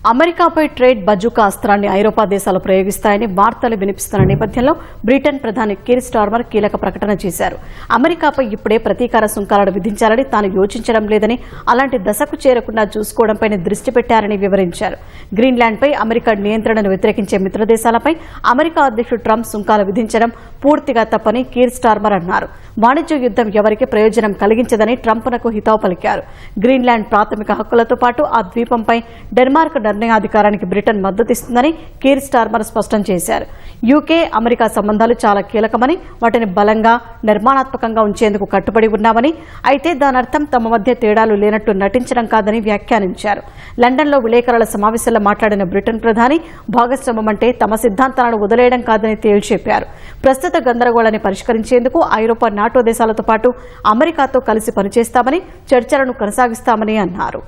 అమెరికాపై trade bazooka అస్త్రాన్ని ఐరోపా దేశాలు ప్రయోగిస్తాయని వార్తలు వినిపిస్తున్న నేపథ్యంలో బ్రిటన్ ప్రధాని కీర్ స్టార్మర్ కీలక ప్రకటన చేశారు. అమెరికాపై ఇప్పుడే ప్రతీకార సుంకాలను విధించాలని తాను యోచించడం లేదని, అలాంటి దశకు చేరకుండా చూసుకోవడంపై దృష్టి పెట్టారని వివరించారు. గ్రీన్లాండ్పై అమెరికా నియంత్రణను వ్యతిరేకించే మిత్రదేశాలపై అమెరికా అధ్యక్షుడు ట్రంప్ సుంకాలు విధించడం పూర్తిగా తప్పని కీర్ స్టార్మర్ అన్నారు. వాణిజ్య యుద్దం ఎవరికి ప్రయోజనం కలిగించదని ట్రంప్నకు హితవు పలికారు. గ్రీన్లాండ్ ప్రాథమిక హక్కులతో పాటు ఆ ద్వీపంపై డెన్మార్క్ నిర్ణయాధికారానికి బ్రిటన్ మద్దతిస్తుందని కీర్ స్టార్మర్ స్పష్టం చేశారు. యూకే అమెరికా సంబంధాలు చాలా కీలకమని, వాటిని బలంగా నిర్మాణాత్మకంగా ఉంచేందుకు కట్టుబడి ఉన్నామని, అయితే దానర్థం తమ మధ్య తేడాలు లేనట్టు నటించడం కాదని వ్యాఖ్యానించారు. లండన్లో విలేకరుల సమావేశంలో మాట్లాడిన బ్రిటన్ ప్రధాని భాగస్వామ్యం అంటే తమ సిద్ధాంతాలను వదిలేయడం కాదని తేల్చెప్పారు. ప్రస్తుత గందరగోళాన్ని పరిష్కరించేందుకు ఐరోపా నాటో దేశాలతో పాటు అమెరికాతో కలిసి పనిచేస్తామని, చర్చలను కొనసాగిస్తామని అన్నారు.